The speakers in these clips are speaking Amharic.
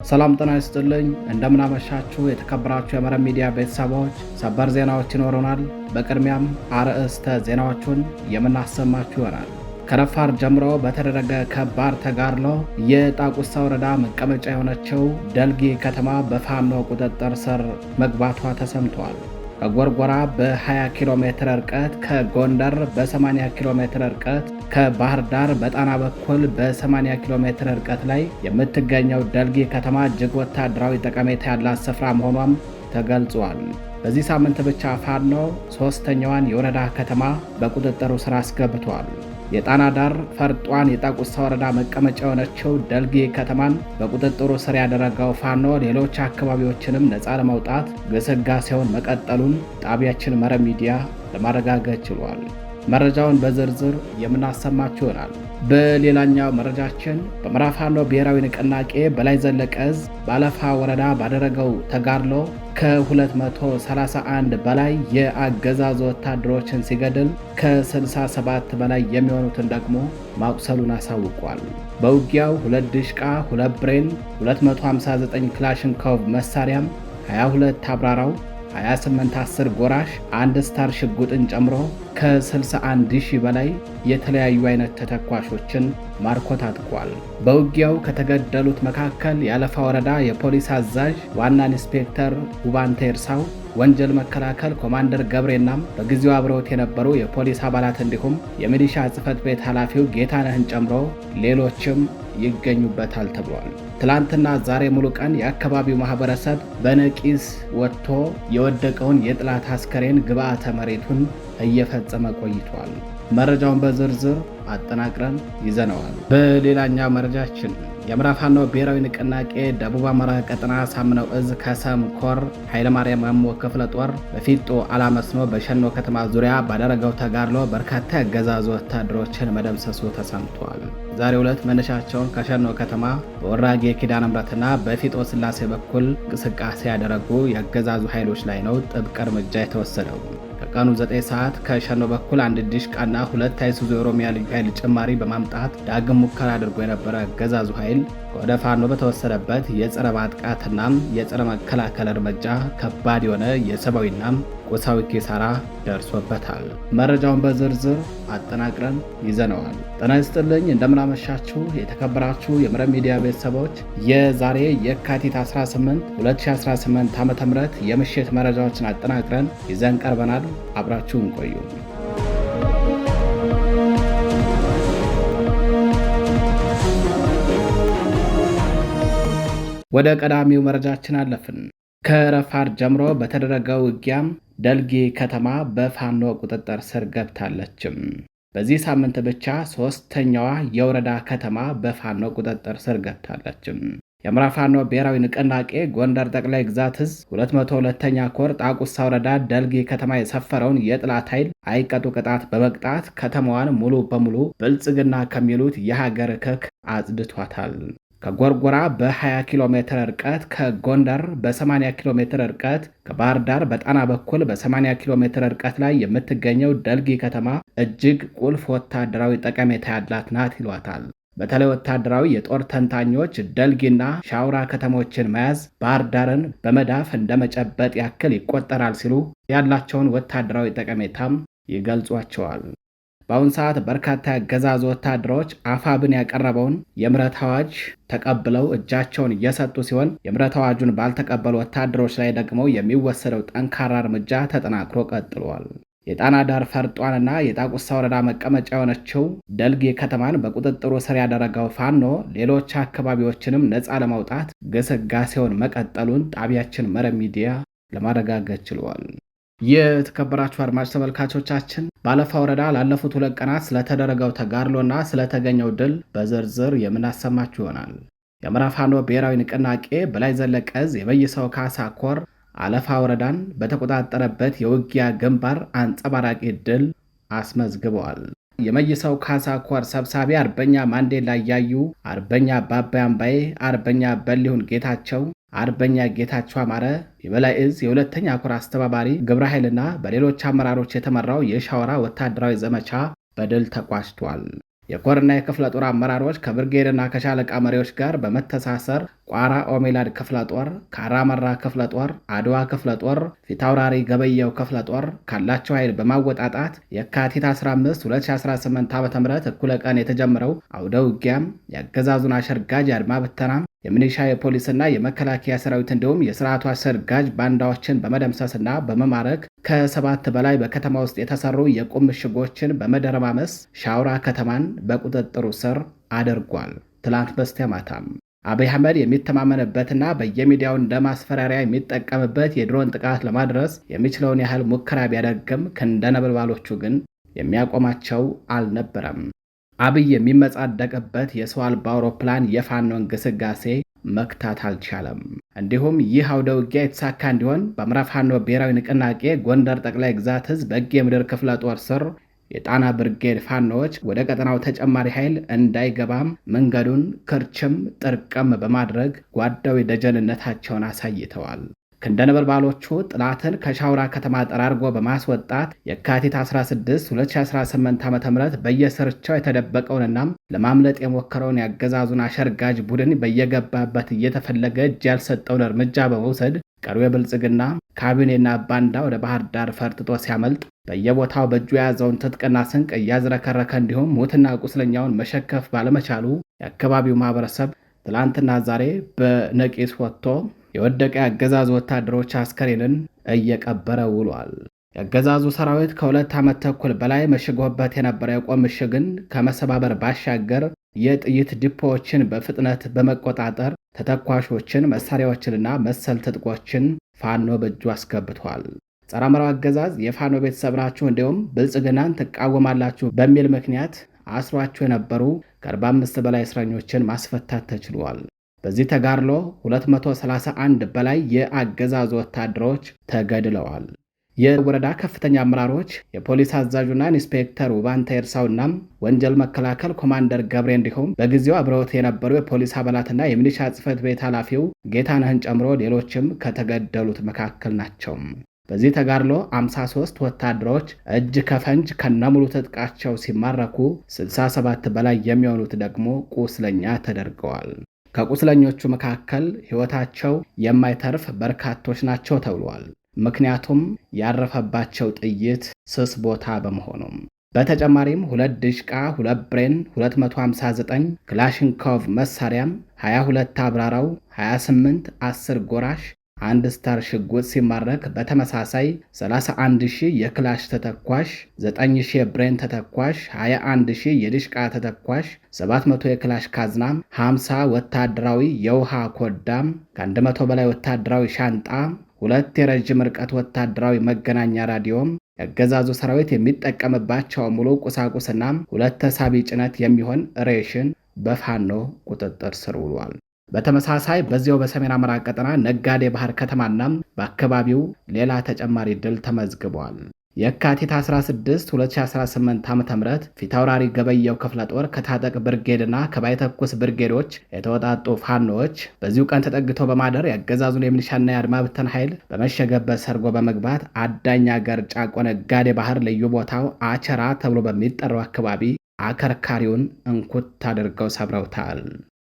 ሰላም ጤና ይስጥልኝ። እንደምን አመሻችሁ የተከበራችሁ የመረብ ሚዲያ ቤተሰቦች፣ ሰበር ዜናዎች ይኖሩናል። በቅድሚያም አርዕስተ ዜናዎቹን የምናሰማችሁ ይሆናል። ከረፋድ ጀምሮ በተደረገ ከባድ ተጋድሎ የጣቁሳ ወረዳ መቀመጫ የሆነችው ደልጊ ከተማ በፋኖ ቁጥጥር ስር መግባቷ ተሰምቷል። ከጎርጎራ በ20 ኪሎ ሜትር ርቀት፣ ከጎንደር በ80 ኪሎ ሜትር ርቀት፣ ከባህር ዳር በጣና በኩል በ80 ኪሎ ሜትር ርቀት ላይ የምትገኘው ደልጊ ከተማ እጅግ ወታደራዊ ጠቀሜታ ያላት ስፍራ መሆኗም ተገልጿል። በዚህ ሳምንት ብቻ ፋኖ ሶስተኛዋን የወረዳ ከተማ በቁጥጥሩ ስር አስገብቷል። የጣና ዳር ፈርጧን የጣቁሳ ወረዳ መቀመጫ የሆነችው ደልጊ ከተማን በቁጥጥሩ ስር ያደረገው ፋኖ ሌሎች አካባቢዎችንም ነፃ ለማውጣት ግስጋሴውን መቀጠሉን ጣቢያችን መረብ ሚዲያ ለማረጋገጥ ችሏል። መረጃውን በዝርዝር የምናሰማችሁ ይሆናል። በሌላኛው መረጃችን በምዕራብ ፋኖ ብሔራዊ ንቅናቄ በላይ ዘለቀ ዕዝ በአለፋ ወረዳ ባደረገው ተጋድሎ ከ231 በላይ የአገዛዙ ወታደሮችን ሲገድል ከ67 በላይ የሚሆኑትን ደግሞ ማቁሰሉን አሳውቋል። በውጊያው 2 ድሽቃ፣ 2 ብሬን፣ 259 ክላሽንኮቭ መሳሪያም፣ 22 አብራራው፣ 28 10 ጎራሽ፣ 1 ስታር ሽጉጥን ጨምሮ ከ61,000 በላይ የተለያዩ አይነት ተተኳሾችን ማርኮ ታጥቋል። በውጊያው ከተገደሉት መካከል የአለፋ ወረዳ የፖሊስ አዛዥ ዋና ኢንስፔክተር ውባንተ ኤርሳው፣ ወንጀል መከላከል ኮማንደር ገብሬናም በጊዜው አብረውት የነበሩ የፖሊስ አባላት እንዲሁም የሚሊሻ ጽሕፈት ቤት ኃላፊው ጌታነህን ጨምሮ ሌሎችም ይገኙበታል ተብሏል። ትላንትና ዛሬ ሙሉ ቀን የአካባቢው ማህበረሰብ በነቂስ ወጥቶ የወደቀውን የጥላት አስከሬን ግብዓተ መሬቱን እየፈጸመ ቆይቷል። መረጃውን በዝርዝር አጠናቅረን ይዘነዋል። በሌላኛው መረጃችን የምዕራብ ፋኖ ብሔራዊ ንቅናቄ ደቡብ አማራ ቀጠና ሳምነው ዕዝ ከሰም ኮር ኃይለማርያም ማሞ ክፍለ ጦር በፊጦ አላመስኖ በሸኖ ከተማ ዙሪያ ባደረገው ተጋድሎ በርካታ ያገዛዙ ወታደሮችን መደምሰሱ ተሰምቷል። ዛሬው ዕለት መነሻቸውን ከሸኖ ከተማ በወራጌ ኪዳነ ምሕረትና በፊጦ ስላሴ በኩል እንቅስቃሴ ያደረጉ ያገዛዙ ኃይሎች ላይ ነው ጥብቅ እርምጃ የተወሰደው። ከቀኑ 9 ሰዓት ከሸኖ በኩል 1 ዲሽቃና 2 አይሱዙ የኦሮሚያ ልዩ ኃይል ጭማሪ በማምጣት ዳግም ሙከራ አድርጎ የነበረ አገዛዙ ኃይል ወደ ፋኖ በተወሰደበት የጸረ ማጥቃትና የጸረ መከላከል እርምጃ ከባድ የሆነ የሰብአዊና ቁሳዊ ኪሳራ ደርሶበታል። መረጃውን በዝርዝር አጠናቅረን ይዘነዋል። ጤና ይስጥልኝ፣ እንደምናመሻችሁ የተከበራችሁ የመረብ ሚዲያ ቤተሰቦች፣ የዛሬ የካቲት 18 2018 ዓ.ም የምሽት መረጃዎችን አጠናቅረን ይዘን ቀርበናል። አብራችሁን ቆዩ። ወደ ቀዳሚው መረጃችን አለፍን። ከረፋድ ጀምሮ በተደረገው ውጊያም ደልጊ ከተማ በፋኖ ቁጥጥር ስር ገብታለችም። በዚህ ሳምንት ብቻ ሶስተኛዋ የወረዳ ከተማ በፋኖ ቁጥጥር ስር ገብታለችም። የምዕራብ ፋኖ ብሔራዊ ንቅናቄ ጎንደር ጠቅላይ ግዛት ዕዝ 202ኛ ኮር ጣቁሳ ወረዳ ደልጊ ከተማ የሰፈረውን የጥላት ኃይል አይቀጡ ቅጣት በመቅጣት ከተማዋን ሙሉ በሙሉ ብልጽግና ከሚሉት የሀገር ክክ አጽድቷታል። ከጎርጎራ በ20 ኪሎ ሜትር ርቀት፣ ከጎንደር በ80 ኪሎ ሜትር ርቀት፣ ከባህር ዳር በጣና በኩል በ80 ኪሎ ሜትር ርቀት ላይ የምትገኘው ደልጊ ከተማ እጅግ ቁልፍ ወታደራዊ ጠቀሜታ ያላት ናት ይሏታል። በተለይ ወታደራዊ የጦር ተንታኞች ደልጊና ሻውራ ከተሞችን መያዝ ባህር ዳርን በመዳፍ እንደመጨበጥ ያክል ይቆጠራል ሲሉ ያላቸውን ወታደራዊ ጠቀሜታም ይገልጿቸዋል። በአሁን ሰዓት በርካታ ያገዛዙ ወታደሮች አፋብን ያቀረበውን የምህረት አዋጅ ተቀብለው እጃቸውን እየሰጡ ሲሆን የምህረት አዋጁን ባልተቀበሉ ወታደሮች ላይ ደግሞ የሚወሰደው ጠንካራ እርምጃ ተጠናክሮ ቀጥሏል። የጣና ዳር ፈርጧንና የጣቁሳ ወረዳ መቀመጫ የሆነችው ደልጊ ከተማን በቁጥጥሩ ስር ያደረገው ፋኖ ሌሎች አካባቢዎችንም ነፃ ለማውጣት ግስጋሴውን መቀጠሉን ጣቢያችን መረብ ሚዲያ ለማረጋገጥ ችሏል። የተከበራችሁ አድማጭ ተመልካቾቻችን በአለፋ ወረዳ ላለፉት 2 ቀናት ስለተደረገው ተጋድሎና ስለተገኘው ድል በዝርዝር የምናሰማችሁ ይሆናል። የምዕራብ ፋኖ ብሔራዊ ንቅናቄ በላይ ዘለቀ ዕዝ የመይሰው ካሳ ኮር አለፋ ወረዳን በተቆጣጠረበት የውጊያ ግንባር አንጸባራቂ ድል አስመዝግበዋል። የመይሰው ካሳ ኮር ሰብሳቢ አርበኛ ማንዴላ ያዩ፣ አርበኛ ባባይ አምባዬ፣ አርበኛ በሊሁን ጌታቸው፣ አርበኛ ጌታቸው አማረ፣ የበላይ ዕዝ የ2ኛ ኮር አስተባባሪ ግብረ ኃይልና በሌሎች አመራሮች የተመራው የሻወራ ወታደራዊ ዘመቻ በድል ተቋጭቷል። የኮርና የክፍለ ጦር አመራሮች ከብርጌድና ከሻለቃ መሪዎች ጋር በመተሳሰር ቋራ ኦሜላድ ክፍለ ጦር፣ ካራመራ ክፍለ ጦር፣ አድዋ ክፍለ ጦር፣ ፊታውራሪ ገበየው ክፍለ ጦር ካላቸው ኃይል በማወጣጣት የካቲት 15 2018 ዓ.ም እኩለ ቀን የተጀመረው አውደ ውጊያም የአገዛዙን አሸርጋጅ አድማ ብተና የሚሊሻ የፖሊስና የመከላከያ ሰራዊት እንዲሁም የስርዓቱ አሸርጋጅ ባንዳዎችን በመደምሰስና በመማረክ ከ7 በላይ በከተማ ውስጥ የተሰሩ የቁም ምሽጎችን በመደረማመስ ሻውራ ከተማን በቁጥጥሩ ስር አድርጓል። ትላንት በስቲያ ማታም አብይ አህመድ የሚተማመንበትና በየሚዲያው እንደ ማስፈራሪያ የሚጠቀምበት የድሮን ጥቃት ለማድረስ የሚችለውን ያህል ሙከራ ቢያደርግም ክንደ ነበልባሎቹ ግን የሚያቆማቸው አልነበረም። አብይ የሚመጻደቅበት የሰው አልባ አውሮፕላን የፋኖን ግስጋሴ መክታት አልቻለም። እንዲሁም ይህ አውደ ውጊያ የተሳካ እንዲሆን በአማራ ፋኖ ብሔራዊ ንቅናቄ ጎንደር ጠቅላይ ግዛት ህዝብ በጌ ምድር ክፍለ ጦር ስር የጣና ብርጌድ ፋኖዎች ወደ ቀጠናው ተጨማሪ ኃይል እንዳይገባም መንገዱን ክርችም ጥርቅም በማድረግ ጓዳዊ ደጀንነታቸውን አሳይተዋል። ክንደ ነበልባሎቹ ጥላትን ከሻውራ ከተማ ጠራርጎ በማስወጣት የካቲት 16 2018 ዓ.ም በየስርቻው የተደበቀውንና ለማምለጥ የሞከረውን ያገዛዙን አሸርጋጅ ቡድን በየገባበት እየተፈለገ እጅ ያልሰጠውን እርምጃ በመውሰድ ቀሪው የብልጽግና ካቢኔና ባንዳ ወደ ባህር ዳር ፈርጥጦ ሲያመልጥ በየቦታው በእጁ የያዘውን ትጥቅና ስንቅ እያዝረከረከ እንዲሁም ሞትና ቁስለኛውን መሸከፍ ባለመቻሉ የአካባቢው ማህበረሰብ ትላንትና ዛሬ በነቂስ ወጥቶ የወደቀ የአገዛዙ ወታደሮች አስከሬንን እየቀበረ ውሏል። የአገዛዙ ሰራዊት ከ2 ዓመት ተኩል በላይ መሽጎበት የነበረ የቆም ምሽግን ከመሰባበር ባሻገር የጥይት ዲፖዎችን በፍጥነት በመቆጣጠር ተተኳሾችን፣ መሳሪያዎችንና መሰል ትጥቆችን ፋኖ በእጁ አስገብቷል። ጸረ አማራው አገዛዝ የፋኖ ቤተሰብ ናችሁ እንዲሁም ብልጽግናን ትቃወማላችሁ በሚል ምክንያት አስሯቸው የነበሩ ከ45 በላይ እስረኞችን ማስፈታት ተችሏል። በዚህ ተጋድሎ 231 በላይ የአገዛዙ ወታደሮች ተገድለዋል። የወረዳ ከፍተኛ አመራሮች፣ የፖሊስ አዛዡና ኢንስፔክተር ውባንተ ኤርሳውና ወንጀል መከላከል ኮማንደር ገብሬ እንዲሁም በጊዜው አብረውት የነበሩ የፖሊስ አባላትና የሚሊሻ ጽሕፈት ቤት ኃላፊው ጌታነህን ጨምሮ ሌሎችም ከተገደሉት መካከል ናቸው። በዚህ ተጋድሎ 53 ወታደሮች እጅ ከፈንጅ ከነሙሉ ትጥቃቸው ሲማረኩ 67 በላይ የሚሆኑት ደግሞ ቁስለኛ ተደርገዋል። ከቁስለኞቹ መካከል ሕይወታቸው የማይተርፍ በርካቶች ናቸው ተብሏል። ምክንያቱም ያረፈባቸው ጥይት ስስ ቦታ በመሆኑም። በተጨማሪም 2 ድሽቃ፣ 2 ብሬን፣ 259 ክላሽንኮቭ መሳሪያም፣ 22 አብራራው፣ 28 10 ጎራሽ፣ 1 ስታር ሽጉጥ ሲማረክ በተመሳሳይ 31000 የክላሽ ተተኳሽ፣ 9000 የብሬን ተተኳሽ፣ 21000 የድሽቃ ተተኳሽ፣ 700 የክላሽ ካዝና፣ 50 ወታደራዊ የውሃ ኮዳም፣ ከ100 በላይ ወታደራዊ ሻንጣ፣ 2 የረጅም ርቀት ወታደራዊ መገናኛ ራዲዮም፣ የአገዛዙ ሰራዊት የሚጠቀምባቸው ሙሉ ቁሳቁስና 2 ተሳቢ ጭነት የሚሆን ሬሽን በፋኖ ቁጥጥር ስር ውሏል። በተመሳሳይ በዚያው በሰሜን አማራ ቀጠና ነጋዴ ባህር ከተማና በአካባቢው ሌላ ተጨማሪ ድል ተመዝግቧል። የካቲት 16 2018 ዓ.ም ፊታውራሪ ገበየው ክፍለ ጦር ከታጠቅ ብርጌድና ከባይተኩስ ብርጌዶች የተወጣጡ ፋኖዎች በዚሁ ቀን ተጠግተው በማደር የአገዛዙን የሚሊሻና የአድማ ብተን ኃይል በመሸገበት ሰርጎ በመግባት አዳኝ አገር ጫቆ ነጋዴ ባህር ልዩ ቦታው አቸራ ተብሎ በሚጠራው አካባቢ አከርካሪውን እንኩት አድርገው ሰብረውታል።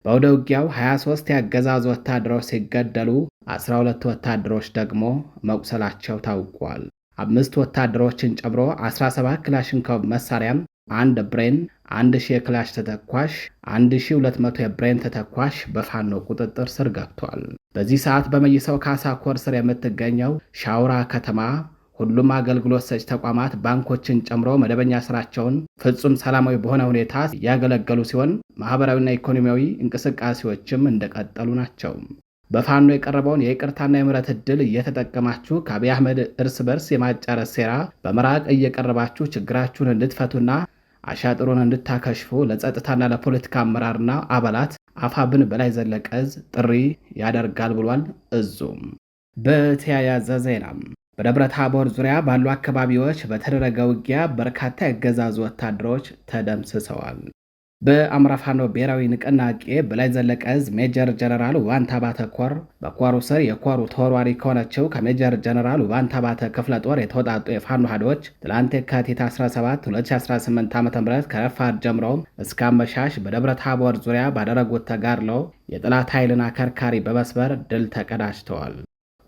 በአውደ ውጊያው 23 የአገዛዙ ወታደሮች ሲገደሉ 12 ወታደሮች ደግሞ መቁሰላቸው ታውቋል። 5 ወታደሮችን ጨምሮ 17 ክላሽንኮቭ መሳሪያም፣ 1 ብሬን፣ 1000 የክላሽ ተተኳሽ፣ 1200 የብሬን ተተኳሽ በፋኖ ቁጥጥር ስር ገብቷል። በዚህ ሰዓት በመይሰው ካሳ ኮር ስር የምትገኘው ሻውራ ከተማ ሁሉም አገልግሎት ሰጪ ተቋማት ባንኮችን ጨምሮ መደበኛ ስራቸውን ፍጹም ሰላማዊ በሆነ ሁኔታ እያገለገሉ ሲሆን ማህበራዊና ኢኮኖሚያዊ እንቅስቃሴዎችም እንደቀጠሉ ናቸው። በፋኖ የቀረበውን የይቅርታና የምህረት ዕድል እየተጠቀማችሁ ከአብይ አህመድ እርስ በርስ የማጫረስ ሴራ በመራቅ እየቀረባችሁ ችግራችሁን እንድትፈቱና አሻጥሩን እንድታከሽፉ ለጸጥታና ለፖለቲካ አመራርና አባላት አፋብን በላይ ዘለቀ ዕዝ ጥሪ ያደርጋል ብሏል እዙም። በተያያዘ ዜናም በደብረ ታቦር ዙሪያ ባሉ አካባቢዎች በተደረገ ውጊያ በርካታ የአገዛዙ ወታደሮች ተደምስሰዋል። በአማራ ፋኖ ብሔራዊ ንቅናቄ በላይ ዘለቀ ዕዝ ሜጀር ጀነራል ዋንታ ባተ ኮር በኮሩ ስር የኮሩ ተወርዋሪ ከሆነችው ከሜጀር ጀነራል ዋንታ ባተ ክፍለ ጦር የተወጣጡ የፋኖ ኃይሎች ትላንት የካቲት 17 2018 ዓ.ም ከረፋድ ጀምሮ እስከ አመሻሽ በደብረ ታቦር ዙሪያ ባደረጉት ተጋድሎ የጠላት ኃይልን አከርካሪ በመስበር ድል ተቀዳጅተዋል።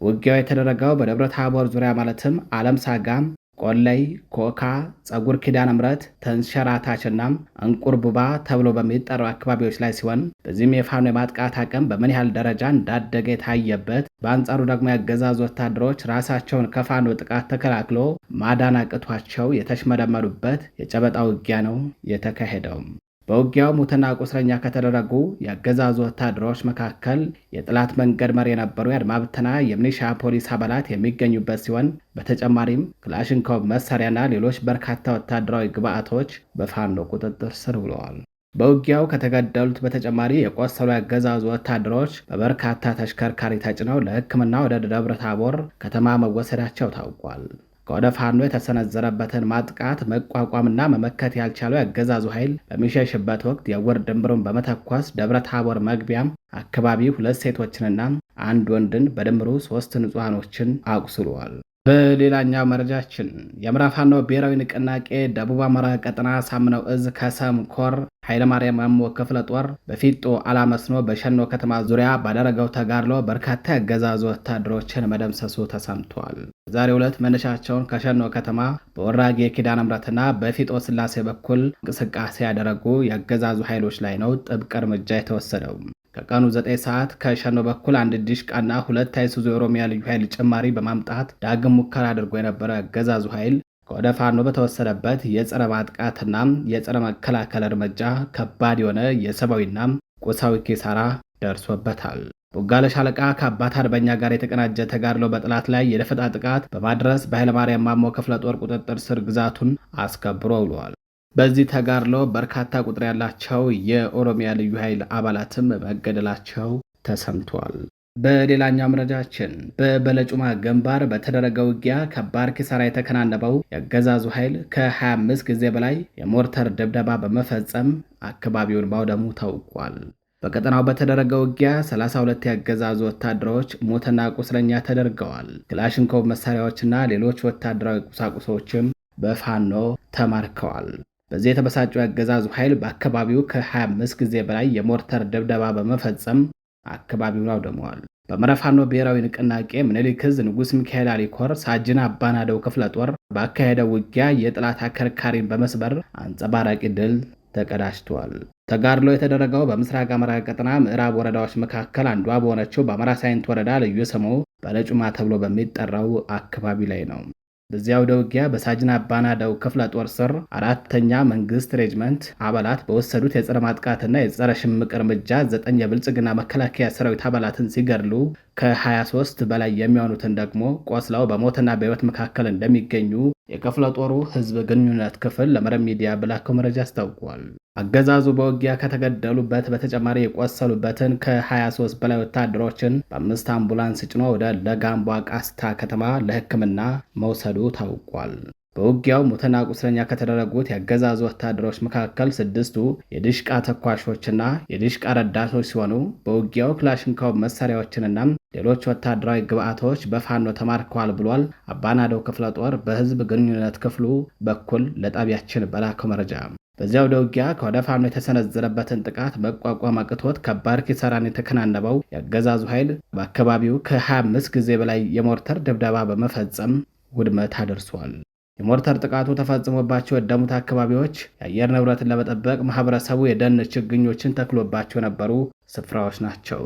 ውጊያው የተደረገው በደብረ ታቦር ዙሪያ ማለትም አለም ሳጋም፣ ቆለይ፣ ኮካ፣ ጸጉር ኪዳነ ምሕረት፣ ተንሸራታችና እንቁርቡባ ተብሎ በሚጠሩ አካባቢዎች ላይ ሲሆን በዚህም የፋኖ የማጥቃት አቅም በምን ያህል ደረጃ እንዳደገ የታየበት፣ በአንጻሩ ደግሞ ያገዛዙ ወታደሮች ራሳቸውን ከፋኖ ጥቃት ተከላክሎ ማዳን አቅቷቸው የተሽመደመዱበት የጨበጣ ውጊያ ነው የተካሄደው። በውጊያው ሙትና ቁስለኛ ከተደረጉ የአገዛዙ ወታደሮች መካከል የጠላት መንገድ መሪ የነበሩ የአድማ ብተና የሚሊሻ ፖሊስ አባላት የሚገኙበት ሲሆን በተጨማሪም ክላሽንኮቭ መሳሪያና ሌሎች በርካታ ወታደራዊ ግብዓቶች በፋኖ ቁጥጥር ስር ውለዋል። በውጊያው ከተገደሉት በተጨማሪ የቆሰሉ ያገዛዙ ወታደሮች በበርካታ ተሽከርካሪ ተጭነው ለሕክምና ወደ ደብረ ታቦር ከተማ መወሰዳቸው ታውቋል። ከወደ ፋኖ የተሰነዘረበትን ማጥቃት መቋቋምና መመከት ያልቻለው ያገዛዙ ኃይል በሚሸሽበት ወቅት የዕውር ድንብሩን በመተኮስ ደብረ ታቦር መግቢያም አካባቢ 2 ሴቶችንና 1 ወንድን በድምሩ 3 ንጹሐኖችን አቁስሏል። በሌላኛው መረጃችን የአማራ ፋኖ ብሔራዊ ንቅናቄ ደቡብ አማራ ቀጠና ሳምነው ዕዝ ከሰም ኮር ኃይለማርያም ማሞ ክፍለ ጦር በፊጦ አላመስኖ በሸኖ ከተማ ዙሪያ ባደረገው ተጋድሎ በርካታ ያገዛዙ ወታደሮችን መደምሰሱ ተሰምቷል። ዛሬው ዕለት መነሻቸውን ከሸኖ ከተማ በወራጌ ኪዳነ ምሕረትና በፊጦ ስላሴ በኩል እንቅስቃሴ ያደረጉ ያገዛዙ ኃይሎች ላይ ነው ጥብቅ እርምጃ የተወሰደው። ከቀኑ 9 ሰዓት ከሸኖ በኩል 1 ዲሽቃና 2 አይሱዙ የኦሮሚያ ልዩ ኃይል ጭማሪ በማምጣት ዳግም ሙከራ አድርጎ የነበረ ያገዛዙ ኃይል ከወደ ፋኖ በተወሰደበት የጸረ ማጥቃትና የጸረ መከላከል እርምጃ ከባድ የሆነ የሰብአዊና ቁሳዊ ኪሳራ ደርሶበታል። ቦጋለ ሻለቃ ከአባት አርበኛ ጋር የተቀናጀ ተጋድሎ በጠላት ላይ የደፈጣ ጥቃት በማድረስ በኃይለማርያም ማሞ ክፍለ ጦር ቁጥጥር ስር ግዛቱን አስከብሮ ውሏል። በዚህ ተጋድሎ በርካታ ቁጥር ያላቸው የኦሮሚያ ልዩ ኃይል አባላትም መገደላቸው ተሰምቷል። በሌላኛው መረጃችን በበለጩማ ግንባር በተደረገ ውጊያ ከባድ ኪሳራ የተከናነበው የአገዛዙ ኃይል ከ25 ጊዜ በላይ የሞርተር ድብደባ በመፈጸም አካባቢውን ማውደሙ ታውቋል። በቀጠናው በተደረገ ውጊያ 32 ያገዛዙ ወታደሮች ሞትና ቁስለኛ ተደርገዋል። ክላሽንኮቭ መሳሪያዎችና ሌሎች ወታደራዊ ቁሳቁሶችም በፋኖ ተማርከዋል። በዚህ የተበሳጨው ያገዛዙ ኃይል በአካባቢው ከ25 ጊዜ በላይ የሞርተር ድብደባ በመፈጸም አካባቢውን አውድመዋል። በአማራ ፋኖ ብሔራዊ ንቅናቄ ምኒልክ ዕዝ ንጉስ ሚካኤል አሊኮር ሳጅን አባናደው ክፍለ ጦር ባካሄደው ውጊያ የጠላት አከርካሪን በመስበር አንጸባራቂ ድል ተቀዳጅቷል። ተጋድሎ የተደረገው በምስራቅ አማራ ቀጠና ምዕራብ ወረዳዎች መካከል አንዷ በሆነችው በአማራ ሳይንት ወረዳ ልዩ ስሙ በለጩማ ተብሎ በሚጠራው አካባቢ ላይ ነው። በዚያ ወደ ውጊያ በሳጅን አባናደው ክፍለ ጦር ስር 4ኛ መንግስት ሬጅመንት አባላት በወሰዱት የጸረ ማጥቃትና የጸረ ሽምቅ እርምጃ 9 የብልጽግና መከላከያ ሰራዊት አባላትን ሲገድሉ ከ23 በላይ የሚሆኑትን ደግሞ ቆስለው በሞትና በሕይወት መካከል እንደሚገኙ የክፍለ ጦሩ ህዝብ ግንኙነት ክፍል ለመረብ ሚዲያ በላከው መረጃ አስታውቋል። አገዛዙ በውጊያ ከተገደሉበት በተጨማሪ የቆሰሉበትን ከ23 በላይ ወታደሮችን በ5 አምቡላንስ ጭኖ ወደ ለጋምቧ ቃስታ ከተማ ለሕክምና መውሰዱ ታውቋል። በውጊያው ሙትና ቁስለኛ ከተደረጉት የአገዛዙ ወታደሮች መካከል 6ቱ የድሽቃ ተኳሾችና የድሽቃ ረዳቶች ሲሆኑ በውጊያው ክላሽንኮቭ መሳሪያዎችንና ሌሎች ወታደራዊ ግብዓቶች በፋኖ ተማርከዋል ብሏል። አባናደው ክፍለ ጦር በህዝብ ግንኙነት ክፍሉ በኩል ለጣቢያችን በላከው መረጃ በዚያው ውጊያ ከወደ ፋኖ የተሰነዘረበትን ጥቃት መቋቋም አቅቶት ከባድ ኪሳራን የተከናነበው የአገዛዙ ኃይል በአካባቢው ከ25 ጊዜ በላይ የሞርተር ድብደባ በመፈጸም ውድመት አድርሷል። የሞርተር ጥቃቱ ተፈጽሞባቸው የወደሙት አካባቢዎች የአየር ንብረትን ለመጠበቅ ማህበረሰቡ የደን ችግኞችን ተክሎባቸው የነበሩ ስፍራዎች ናቸው።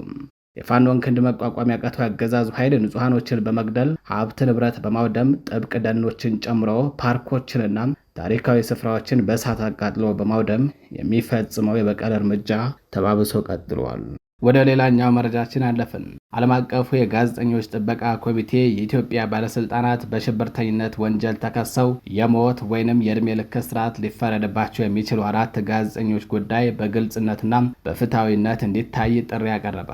የፋኖን ክንድ መቋቋም ያቃተው ያገዛዙ ኃይል ንጹሃኖችን በመግደል ሀብት ንብረት በማውደም ጥብቅ ደኖችን ጨምሮ ፓርኮችንና ታሪካዊ ስፍራዎችን በእሳት አቃጥሎ በማውደም የሚፈጽመው የበቀል እርምጃ ተባብሶ ቀጥሏል። ወደ ሌላኛው መረጃችን አለፍን። ዓለም አቀፉ የጋዜጠኞች ጥበቃ ኮሚቴ የኢትዮጵያ ባለስልጣናት በሽብርተኝነት ወንጀል ተከሰው የሞት ወይንም የዕድሜ ልክ እስራት ሊፈረድባቸው የሚችሉ 4 ጋዜጠኞች ጉዳይ በግልጽነትና በፍትሐዊነት እንዲታይ ጥሪ አቀረበ።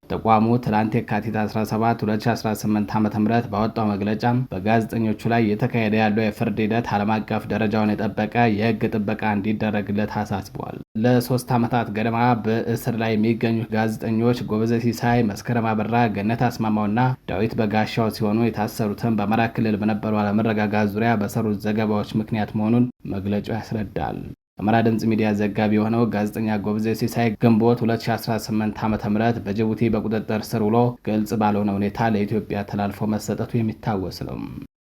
ተቋሙ ትላንት የካቲት 17 2018 ዓ.ም ባወጣው መግለጫ በጋዜጠኞቹ ላይ እየተካሄደ ያለው የፍርድ ሂደት ዓለም አቀፍ ደረጃውን የጠበቀ የሕግ ጥበቃ እንዲደረግለት አሳስቧል። ለ3 ዓመታት ገደማ በእስር ላይ የሚገኙት ጋዜጠኞች ጎበዜ ሲሳይ፣ መስከረም አበራ፣ ገነት አስማማውና ዳዊት በጋሻው ሲሆኑ የታሰሩትን በአማራ ክልል በነበሩ አለመረጋጋት ዙሪያ በሰሩት ዘገባዎች ምክንያት መሆኑን መግለጫው ያስረዳል። አማራ ድምፅ ሚዲያ ዘጋቢ የሆነው ጋዜጠኛ ጎበዜ ሲሳይ ግንቦት 2018 ዓ.ም በጅቡቲ በቁጥጥር ስር ውሎ ግልጽ ባልሆነ ሁኔታ ለኢትዮጵያ ተላልፎ መሰጠቱ የሚታወስ ነው።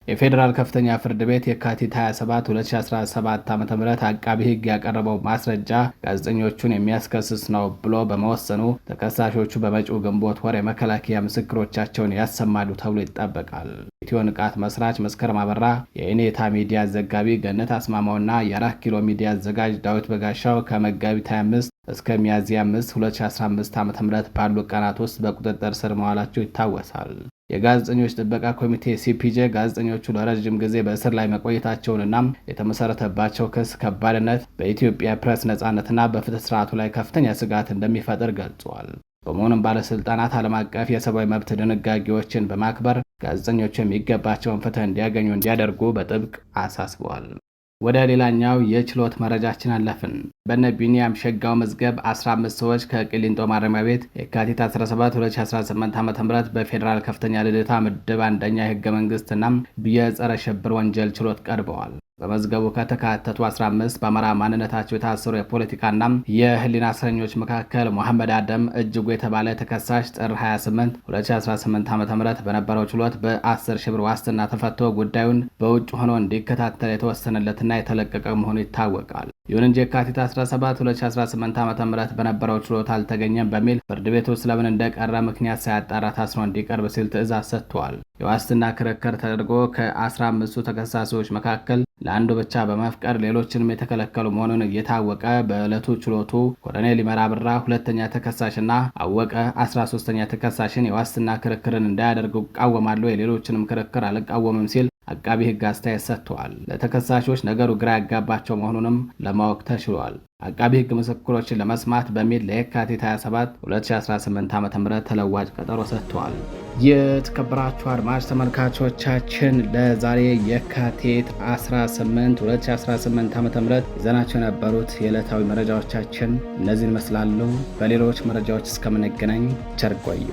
የፌዴራል ከፍተኛ ፍርድ ቤት የካቲት 27 2017 ዓ.ም አቃቢ ሕግ ያቀረበው ማስረጃ ጋዜጠኞቹን የሚያስከስስ ነው ብሎ በመወሰኑ ተከሳሾቹ በመጪው ግንቦት ወር የመከላከያ ምስክሮቻቸውን ያሰማሉ ተብሎ ይጠበቃል። ኢትዮ ንቃት መስራች መስከረም አበራ፣ የኢኔታ ሚዲያ ዘጋቢ ገነት አስማማውና የ4 ኪሎ ሚዲያ አዘጋጅ ዳዊት በጋሻው ከመጋቢት 25 እስከ ሚያዝያ 5 2015 ዓ.ም ባሉ ቀናት ውስጥ በቁጥጥር ስር መዋላቸው ይታወሳል። የጋዜጠኞች ጥበቃ ኮሚቴ ሲፒጄ ጋዜጠኞቹ ለረጅም ጊዜ በእስር ላይ መቆየታቸውንና የተመሰረተባቸው ክስ ከባድነት በኢትዮጵያ ፕሬስ ነጻነትና በፍትህ ስርዓቱ ላይ ከፍተኛ ስጋት እንደሚፈጥር ገልጿል። በመሆኑም ባለስልጣናት ዓለም አቀፍ የሰብአዊ መብት ድንጋጌዎችን በማክበር ጋዜጠኞቹ የሚገባቸውን ፍትህ እንዲያገኙ እንዲያደርጉ በጥብቅ አሳስበዋል። ወደ ሌላኛው የችሎት መረጃችን አለፍን። በነ ቢኒያም ሸጋው መዝገብ 15 ሰዎች ከቂሊንጦ ማረሚያ ቤት የካቲት 17 2018 ዓ.ም በፌዴራል ከፍተኛ ልደታ ምድብ አንደኛ የህገ መንግስትና የጸረ ሽብር ወንጀል ችሎት ቀርበዋል። በመዝገቡ ከተካተቱ 15 በአማራ ማንነታቸው የታሰሩ የፖለቲካና የህሊና እስረኞች መካከል መሐመድ አደም እጅጉ የተባለ ተከሳሽ ጥር 28 2018 ዓ.ም በነበረው ችሎት በ10 ሺህ ብር ዋስትና ተፈቶ ጉዳዩን በውጭ ሆኖ እንዲከታተል የተወሰነለትና የተለቀቀ መሆኑ ይታወቃል። ይሁን እንጂ የካቲት 17 2018 ዓ.ም በነበረው ችሎት አልተገኘም በሚል ፍርድ ቤቱ ስለምን እንደቀረ ምክንያት ሳያጣራ ታስሮ እንዲቀርብ ሲል ትዕዛዝ ሰጥቷል። የዋስትና ክርክር ተደርጎ ከ15ቱ ተከሳሾች መካከል ለአንዱ ብቻ በመፍቀድ ሌሎችንም የተከለከሉ መሆኑን እየታወቀ በዕለቱ ችሎቱ ኮሎኔል ይመራ ብራ ሁለተኛ ተከሳሽና አወቀ 13ኛ ተከሳሽን የዋስትና ክርክርን እንዳያደርጉ እቃወማለሁ፣ የሌሎችንም ክርክር አልቃወምም ሲል አቃቢ ሕግ አስተያየት ሰጥተዋል። ለተከሳሾች ነገሩ ግራ ያጋባቸው መሆኑንም ለማወቅ ተችሏል። አቃቢ ሕግ ምስክሮችን ለመስማት በሚል ለየካቲት 27 2018 ዓ.ም ተለዋጭ ቀጠሮ ሰጥተዋል። የተከበራችሁ አድማጭ ተመልካቾቻችን ለዛሬ የካቲት 18 2018 ዓ.ም ይዘናቸው የነበሩት የዕለታዊ መረጃዎቻችን እነዚህን ይመስላሉ። በሌሎች መረጃዎች እስከምንገናኝ ቸር ቆዩ።